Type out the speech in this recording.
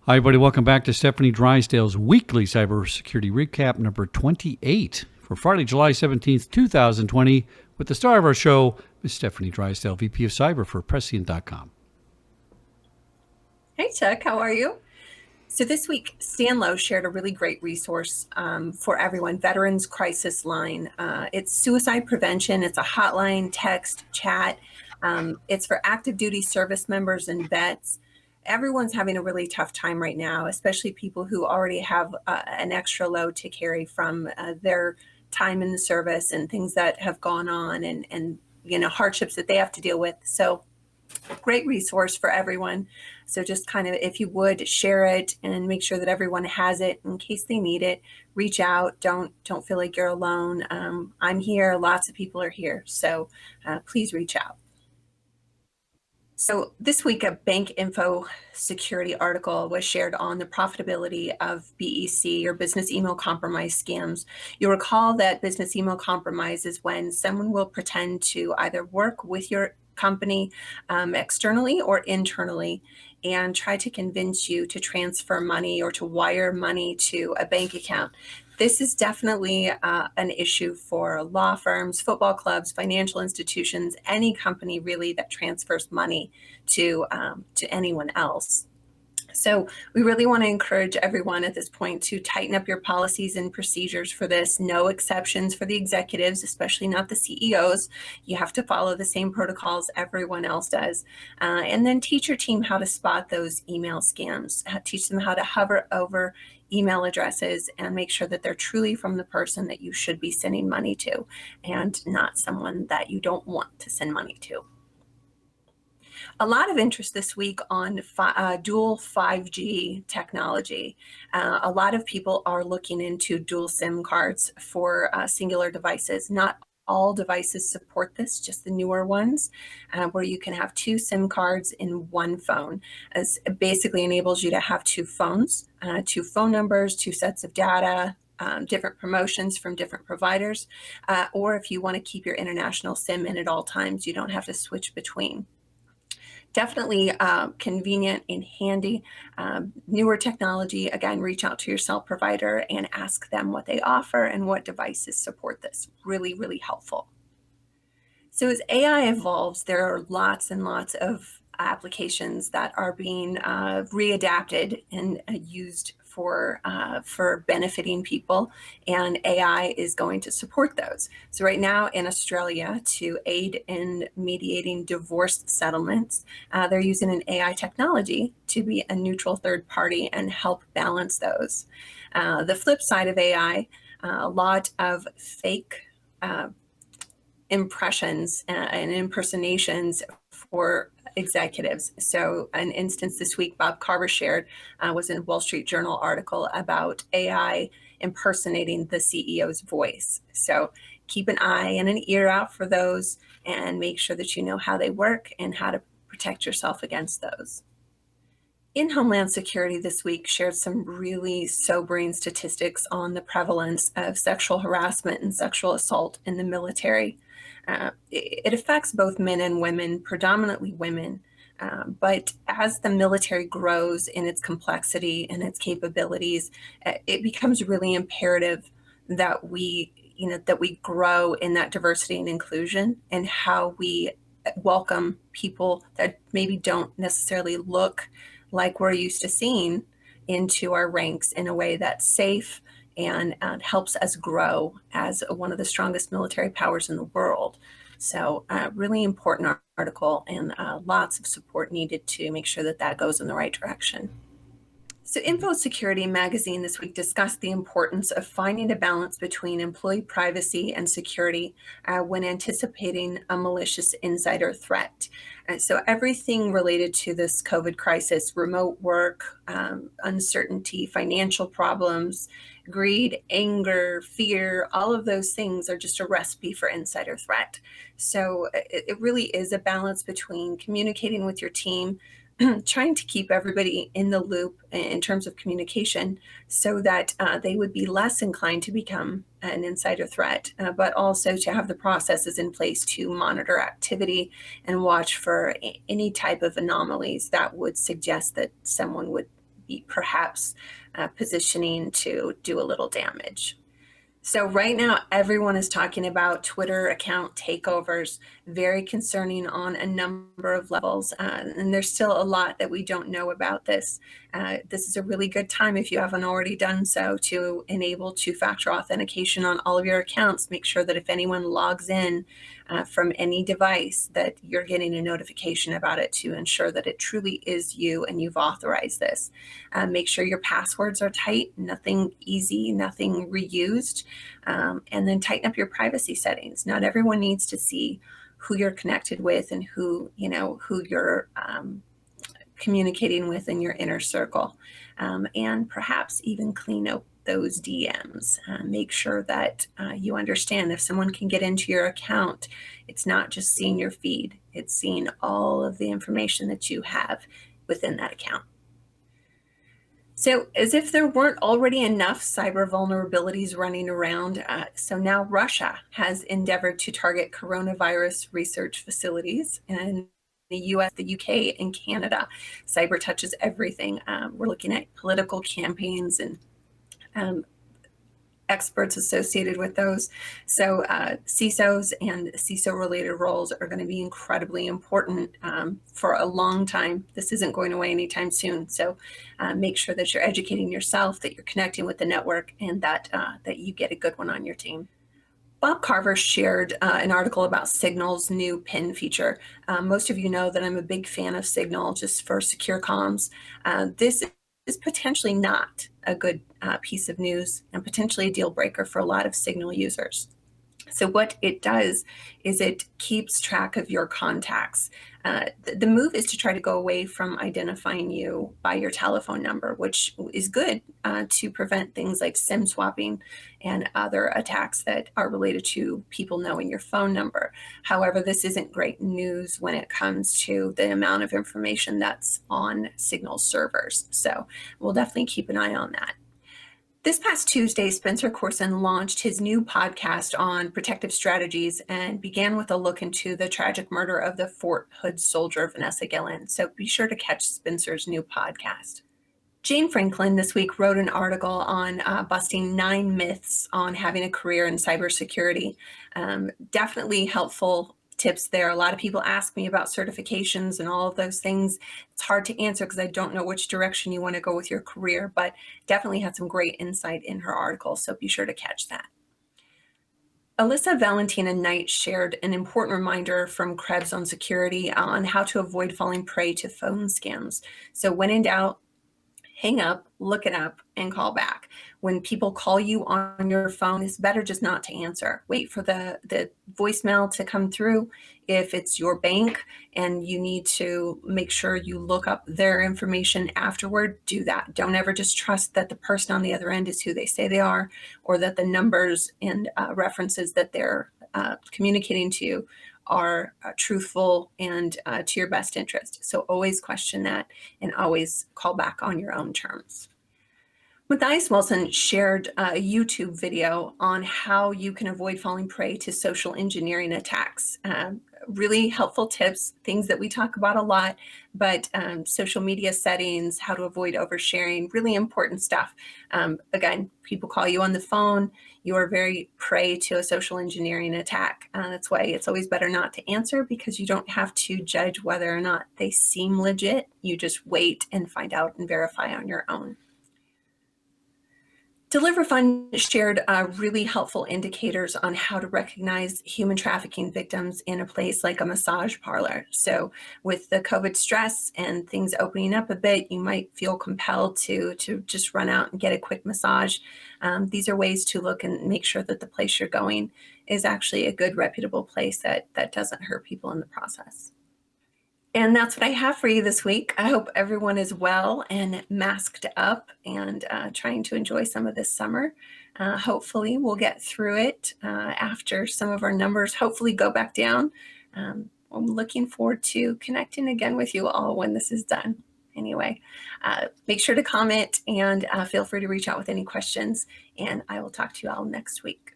Hi, everybody. Welcome back to Stefanie Drysdale's weekly cybersecurity recap, number 28 for Friday, July 17th, 2020, with the star of our show, Ms. Stefanie Drysdale, VP of Cyber for Prescient.com. Hey, Chuck. How are you? So this week, Stan Lowe shared a really great resource for everyone, Veterans Crisis Line. It's suicide prevention. It's a hotline, text, chat. It's for active duty service members and vets. Everyone's having a really tough time right now, especially people who already have an extra load to carry from their time in the service and things that have gone on and hardships that they have to deal with. So great resource for everyone. So just kind of, if you would, share it and make sure that everyone has it in case they need it. Reach out. Don't feel like you're alone. I'm here. Lots of people are here. So please reach out. So this week, a bank info security article was shared on the profitability of BEC, or business email compromise scams. You'll recall that business email compromise is when someone will pretend to either work with your company externally or internally and try to convince you to transfer money or to wire money to a bank account. This is definitely an issue for law firms, football clubs, financial institutions, any company really that transfers money to anyone else. So we really want to encourage everyone at this point to tighten up your policies and procedures for this. No exceptions for the executives, especially not the CEOs. You have to follow the same protocols everyone else does. And then teach your team how to spot those email scams. Teach them how to hover over email addresses and make sure that they're truly from the person that you should be sending money to and not someone that you don't want to send money to. A lot of interest this week on dual 5G technology. A lot of people are looking into dual SIM cards for singular devices. Not all devices support this, just the newer ones, where you can have two SIM cards in one phone. It basically enables you to have two phones, two phone numbers, two sets of data, different promotions from different providers, or if you want to keep your international SIM in at all times, you don't have to switch between. Definitely convenient and handy. Newer technology, again, reach out to your cell provider and ask them what they offer and what devices support this. Really, really helpful. So as AI evolves, there are lots and lots of applications that are being readapted and used for benefiting people, and AI is going to support those. So right now in Australia, to aid in mediating divorce settlements, they're using an AI technology to be a neutral third party and help balance those. The flip side of AI, a lot of fake impressions and impersonations for executives. So an instance this week Bob Carver shared was in a Wall Street Journal article about AI impersonating the CEO's voice. So keep an eye and an ear out for those and make sure that you know how they work and how to protect yourself against those. In Homeland Security this week shared some really sobering statistics on the prevalence of sexual harassment and sexual assault in the military. It affects both men and women, predominantly women, but as the military grows in its complexity and its capabilities, it becomes really imperative that we grow in that diversity and inclusion and how we welcome people that maybe don't necessarily look like we're used to seeing into our ranks in a way that's safe and helps us grow as one of the strongest military powers in the world. So really important article and lots of support needed to make sure that that goes in the right direction. So Info Security magazine this week discussed the importance of finding a balance between employee privacy and security when anticipating a malicious insider threat. So everything related to this COVID crisis, remote work, uncertainty, financial problems, greed, anger, fear, all of those things are just a recipe for insider threat. So it really is a balance between communicating with your team, trying to keep everybody in the loop in terms of communication so that they would be less inclined to become an insider threat, but also to have the processes in place to monitor activity and watch for any type of anomalies that would suggest that someone would be perhaps positioning to do a little damage. So right now, everyone is talking about Twitter account takeovers, very concerning on a number of levels. And there's still a lot that we don't know about this. This is a really good time, if you haven't already done so, to enable two-factor authentication on all of your accounts. Make sure that if anyone logs in from any device, that you're getting a notification about it to ensure that it truly is you and you've authorized this. Make sure your passwords are tight, nothing easy, nothing reused. And then tighten up your privacy settings. Not everyone needs to see who you're connected with and who you're communicating with in your inner circle. And perhaps even clean up those DMs. Make sure that you understand if someone can get into your account, it's not just seeing your feed, it's seeing all of the information that you have within that account. So as if there weren't already enough cyber vulnerabilities running around, so now Russia has endeavored to target coronavirus research facilities in the US, the UK, and Canada. Cyber touches everything. We're looking at political campaigns and experts associated with those. So CISOs and CISO-related roles are going to be incredibly important for a long time. This isn't going away anytime soon. So make sure that you're educating yourself, that you're connecting with the network, and that you get a good one on your team. Bob Carver shared an article about Signal's new PIN feature. Most of you know that I'm a big fan of Signal just for secure comms. This is potentially not a good piece of news and potentially a deal breaker for a lot of Signal users. So what it does is it keeps track of your contacts. The move is to try to go away from identifying you by your telephone number, which is good to prevent things like SIM swapping and other attacks that are related to people knowing your phone number. However, this isn't great news when it comes to the amount of information that's on Signal servers. So we'll definitely keep an eye on that. This past Tuesday, Spencer Courson launched his new podcast on protective strategies and began with a look into the tragic murder of the Fort Hood soldier, Vanessa Guillen. So be sure to catch Spencer's new podcast. Jane Franklin this week wrote an article on busting 9 myths on having a career in cybersecurity. Definitely helpful tips there. A lot of people ask me about certifications and all of those things. It's hard to answer because I don't know which direction you want to go with your career, but definitely had some great insight in her article, so be sure to catch that. Alyssa Valentina Knight shared an important reminder from Krebs on security on how to avoid falling prey to phone scams. So when in doubt, hang up, look it up, and call back. When people call you on your phone, it's better just not to answer. Wait for the voicemail to come through. If it's your bank and you need to make sure you look up their information afterward, do that. Don't ever just trust that the person on the other end is who they say they are, or that the numbers and references that they're communicating to you are truthful and to your best interest. So always question that and always call back on your own terms. Matthias Wilson shared a YouTube video on how you can avoid falling prey to social engineering attacks. Really helpful tips, things that we talk about a lot, but social media settings, how to avoid oversharing, really important stuff. Again, people call you on the phone, you are very prey to a social engineering attack. That's why it's always better not to answer, because you don't have to judge whether or not they seem legit. You just wait and find out and verify on your own. Deliver Fund shared really helpful indicators on how to recognize human trafficking victims in a place like a massage parlor. So with the COVID stress and things opening up a bit, you might feel compelled to just run out and get a quick massage. These are ways to look and make sure that the place you're going is actually a good, reputable place that doesn't hurt people in the process. And that's what I have for you this week. I hope everyone is well and masked up and trying to enjoy some of this summer. Hopefully we'll get through it after some of our numbers hopefully go back down. I'm looking forward to connecting again with you all when this is done. Anyway, make sure to comment and feel free to reach out with any questions, and I will talk to you all next week.